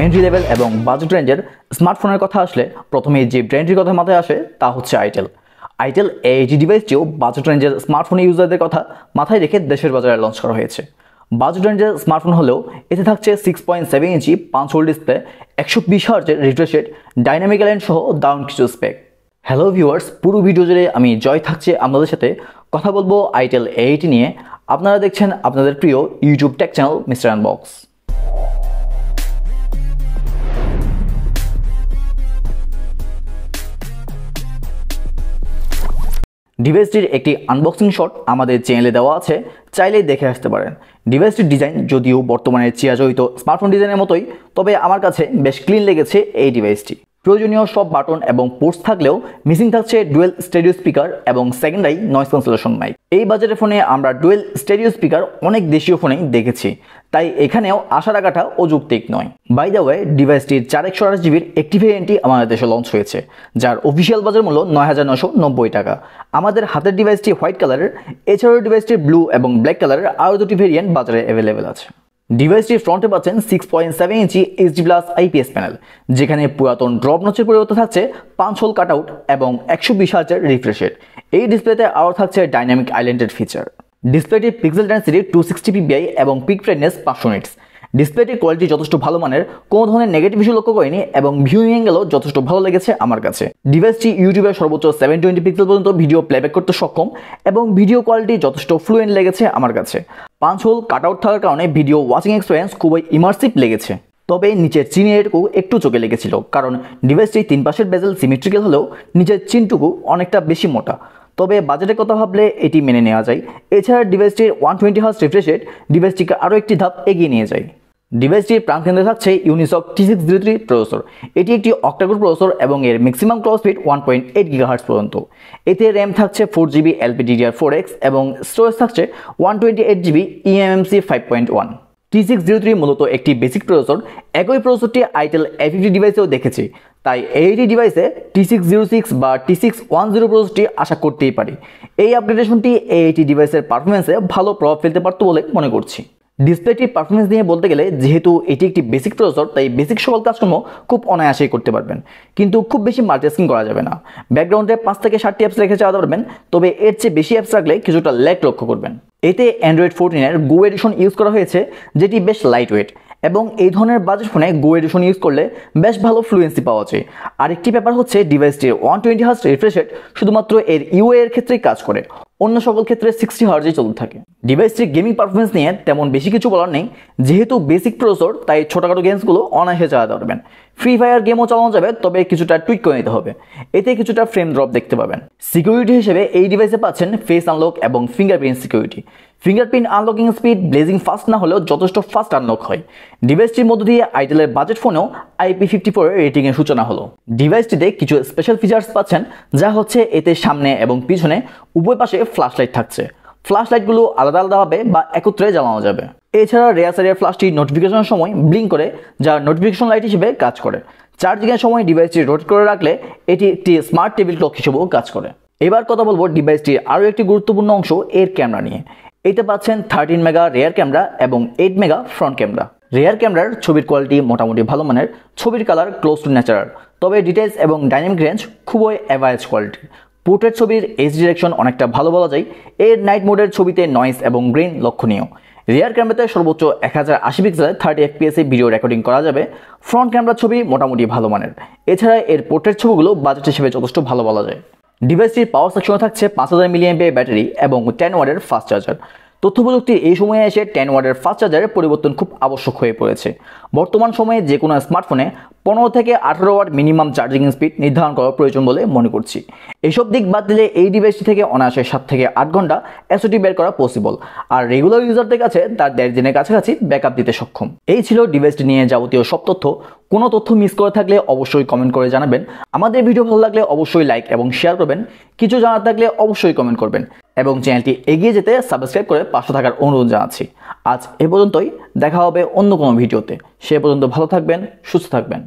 Entry level এবং budget রেঞ্জের স্মার্টফোনের কথা আসলে প্রথমেই যে ব্র্যান্ডটির কথা মাথায় আসে তা হচ্ছে আইটেল। আইটেল এই ডিভাইসটিও বাজেট রেঞ্জের স্মার্টফোন ইউজারদের কথা মাথায় রেখে দেশের বাজারে লঞ্চ করা হয়েছে। বাজেট রেঞ্জের স্মার্টফোন হলেও এতে থাকছে 6.7 ইঞ্চি 5 হোল ডিসপ্লে, 120 হার্জের রিফ্রেশ রেট, ডাইনামিক আইল্যান্ড সহ দারুণ কিছু স্পেক। হ্যালো ভিউয়ার্স, পুরো ভিডিও জুড়ে আমি জয় থাকছে আপনাদের সাথে কথা বলবো আইটেল A80 নিয়ে। আপনারা দেখছেন আপনাদের প্রিয় YouTube tech channel mister unbox. ডিভাইসটির একটি আনবক্সিং শট আমাদের চ্যানেলে দেওয়া আছে, চাইলেই দেখে আসতে পারেন। ডিভাইসটির ডিজাইন যদিও বর্তমানে চিরাচরিত স্মার্টফোন ডিজাইনের মতোই, তবে আমার কাছে বেশ ক্লিন লেগেছে এই ডিভাইসটি। প্রয়োজনীয় সব বাটন এবং পোর্টস থাকলেও মিসিং থাকছে ডুয়েল স্টেরিও স্পিকার এবং সেকেন্ডারি নয়েজ ক্যান্সেলেশন মাইক। এই বাজেটের ফোনে আমরা ডুয়েল স্টেরিও স্পিকার অনেক দেশীয় ফোনেই দেখেছি, তাই এখানেও আশা রাখাটা অযৌক্তিক নয়। বাই দ্য ওয়ে, ডিভাইসটির 428 জিবির একটি ভেরিয়েন্টই আমাদের দেশে লঞ্চ হয়েছে, যার অফিসিয়াল বাজার মূল্য ৯,৯৯০ টাকা। আমাদের হাতের ডিভাইসটি হোয়াইট কালারের, এছাড়াও ডিভাইসটির ব্লু এবং ব্ল্যাক কালারের আরও দুটি ভেরিয়েন্ট বাজারে অ্যাভেলেবেল আছে। ডিভাইসটির ফ্রন্টে পাচ্ছেন 6.7 ইঞ্চি HD+ IPS প্যানেল, যেখানে পুরাতন ড্রপ নচের পরিবর্তে থাকছে 5 হোল কাটআউট এবং 120 হার্জের রিফ্রেশ রেট। এই ডিসপ্লেতে আরও থাকছে ডাইনামিক আইল্যান্ডের ফিচার। ডিসপ্লেটির পিক্সেল ডেন্সিটি 260 ppi এবং পিক ব্রাইটনেস 500 নিটস। ডিসপ্লেটির কোয়ালিটি যথেষ্ট ভালো মানের, কোনো ধরনের নেগেটিভ ইস্যু লক্ষ্য করিনি এবং ভিউইং অ্যাঙ্গেলও যথেষ্ট ভালো লেগেছে আমার কাছে। ডিভাইসটি ইউটিউবে সর্বোচ্চ 720 পিক্সেল পর্যন্ত ভিডিও প্লেব্যাক করতে সক্ষম এবং ভিডিও কোয়ালিটি যথেষ্ট ফ্লুয়েন্ট লেগেছে আমার কাছে। 5 হোল কাটআউট থাকার কারণে ভিডিও ওয়াচিং এক্সপিরিয়েন্স খুবই ইমার্সিভ লেগেছে। তবে নিচের চিনেরটুকু একটু চোখে লেগেছিল, কারণ ডিভাইসটি 3 পাশের বেজেল সিমেট্রিক্যাল হলেও নিচের চিনটুকু অনেকটা বেশি মোটা। তবে বাজেটের কথা ভাবলে এটি মেনে নেওয়া যায়। এছাড়া ডিভাইসটির 120 হার্জ রিফ্রেশ রেট ডিভাইসটিকে আরও একটি ধাপ এগিয়ে নিয়ে যায়। ডিভাইসটির প্রাণকেন্দ্রে থাকছে ইউনিসক T603 প্রসেসর। এটি একটি অক্টাকোর প্রসেসর এবং এর ম্যাক্সিমাম ক্লক স্পিড 1.8 GHz পর্যন্ত। এতে র্যাম থাকছে 4GB LPDDR4X এবং স্টোরেজ থাকছে 128GB eMMC 5.1। T603 মূলত একটি বেসিক প্রসেসর। একই প্রসেসরটি আইটেল A50 ডিভাইসেও দেখেছি, তাই A80 ডিভাইসে T606 বা T610 প্রসেসরটি আশা করতেই পারি। এই আপগ্রেডেশনটি A80 ডিভাইসের পারফরমেন্সে ভালো প্রভাব ফেলতে পারত বলে মনে করছি। ডিসপ্লেটির পারফরমেন্স নিয়ে বলতে গেলে, যেহেতু এটি একটি বেসিক প্রসেসর, তাই বেসিক সকল কাজকর্ম খুব অনায়াসেই করতে পারবেন, কিন্তু খুব বেশি মাল্টিটাস্কিং করা যাবে না। ব্যাকগ্রাউন্ডে 5 থেকে 7টি অ্যাপস রেখে চালাতে পারবেন, তবে এর চেয়ে বেশি অ্যাপস রাখলে কিছুটা ল্যাগ লক্ষ্য করবেন। এতে অ্যান্ড্রয়েড 14-এর গো এডিশন ইউজ করা হয়েছে, যেটি বেশ লাইট ওয়েট এবং এই ধরনের বাজেট ফোনে গো এডিশন ইউজ করলে বেশ ভালো ফ্লুয়েন্সি পাওয়া যায়। আরেকটি ব্যাপার হচ্ছে ডিভাইসটির 120 হার্জ রিফ্রেশ রেট শুধুমাত্র এর ইউএ এর ক্ষেত্রেই কাজ করে, অন্য সকল ক্ষেত্রে 60 হার্জেই চলতে থাকে। ডিভাইসটির গেমিং পারফরমেন্স নিয়ে তেমন বেশি কিছু বলার নেই, যেহেতু বেসিক প্রসেসর তাই ছোটখাটো গেমসগুলো অনায়াসে চালাতে পারবেন। ফ্রি ফায়ার গেমও চালানো যাবে, তবে কিছুটা টুইক করে নিতে হবে, এতে কিছুটা ফ্রেম ড্রপ দেখতে পাবেন। সিকিউরিটি হিসেবে এই ডিভাইসে পাচ্ছেন ফেস আনলক এবং fingerprint security. Fingerprint unlocking speed blazing fast না হলেও যথেষ্ট ফাস্ট আনলক হয়। ডিভাইসটির মধ্য দিয়ে আইটেলের বাজেট ফোনেও IP54 রেটিংয়ের সূচনা হলো। ডিভাইসটিতে কিছু স্পেশাল ফিচার্স পাচ্ছেন, যা হচ্ছে এতে সামনে এবং পিছনে উভয় পাশে ফ্ল্যাশ লাইট থাকছে। ফ্ল্যাশ লাইটগুলো আলাদা আলাদাভাবে বা একত্রে জ্বালানো যাবে। এছাড়া রেয়ার সাইডের ফ্ল্যাশটি নোটিফিকেশনের সময় ব্লিঙ্ক করে, যা নোটিফিকেশন লাইট হিসেবে কাজ করে। চার্জিংয়ের সময় ডিভাইসটি রোটেট করে রাখলে এটি একটি স্মার্ট টেবিল ক্লক হিসেবেও কাজ করে। এবার কথা বলবো ডিভাইসটির আরও একটি গুরুত্বপূর্ণ অংশ, এর ক্যামেরা নিয়ে। এতে পাচ্ছেন 13 মেগা রেয়ার ক্যামেরা এবং 8 মেগা ফ্রন্ট ক্যামেরা। রেয়ার ক্যামেরার ছবির কোয়ালিটি মোটামুটি ভালো মানের, ছবির কালার ক্লোজ টু ন্যাচারাল, তবে ডিটেলস এবং ডাইনামিক রেঞ্জ খুবই অ্যাভারেজ কোয়ালিটি। পোর্ট্রেট ছবির এইচ ডিরেকশন অনেকটা ভালো বলা যায়। এর নাইট মোডের ছবিতে নয়েজ এবং গ্রেইন লক্ষণীয়। রিয়ার ক্যামেরাতে সর্বোচ্চ 1080 পিক্সেলে 30 FPS ভিডিও রেকর্ডিং করা যাবে। ফ্রন্ট ক্যামেরার ছবি মোটামুটি ভালো মানের। এছাড়া এর পোর্ট্রেট ছবিগুলো বাজেট হিসেবে যথেষ্ট ভালো বলা যায়। ডিভাইসটির পাওয়ার সেকশনে থাকছে 5000 mAh ব্যাটারি এবং 10 ওয়াটের ফাস্ট চার্জার। তথ্য প্রযুক্তির এই সময়ে এসে 10 ওয়াটের ফাস্ট চার্জারের পরিবর্তন খুব আবশ্যক হয়ে পড়েছে। বর্তমান সময়ে যে কোনো স্মার্টফোনে 15 থেকে 18 ওয়াট মিনিমাম চার্জিং স্পিড নির্ধারণ করা প্রয়োজন বলে মনে করছি। এসব দিক বাদ দিলে এই ডিভাইসটি থেকে অনায়াসে 7 থেকে 8 ঘন্টা এসওটি বের করা পসিবল, আর রেগুলার ইউজারদের কাছে তার 1.5 দিনের কাছাকাছি ব্যাকআপ দিতে সক্ষম। এই ছিল ডিভাইসটি নিয়ে যাবতীয় সব তথ্য। কোনো তথ্য মিস করে থাকলে অবশ্যই কমেন্ট করে জানাবেন। আমাদের ভিডিও ভালো লাগলে অবশ্যই লাইক এবং শেয়ার করবেন। কিছু জানার থাকলে অবশ্যই কমেন্ট করবেন এবং চ্যানেলটি এগিয়ে যেতে সাবস্ক্রাইব করে পাশে থাকার অনুরোধ জানাচ্ছি। আজ এ পর্যন্তই, দেখা হবে অন্য কোনো ভিডিওতে। সে পর্যন্ত ভালো থাকবেন, সুস্থ থাকবেন।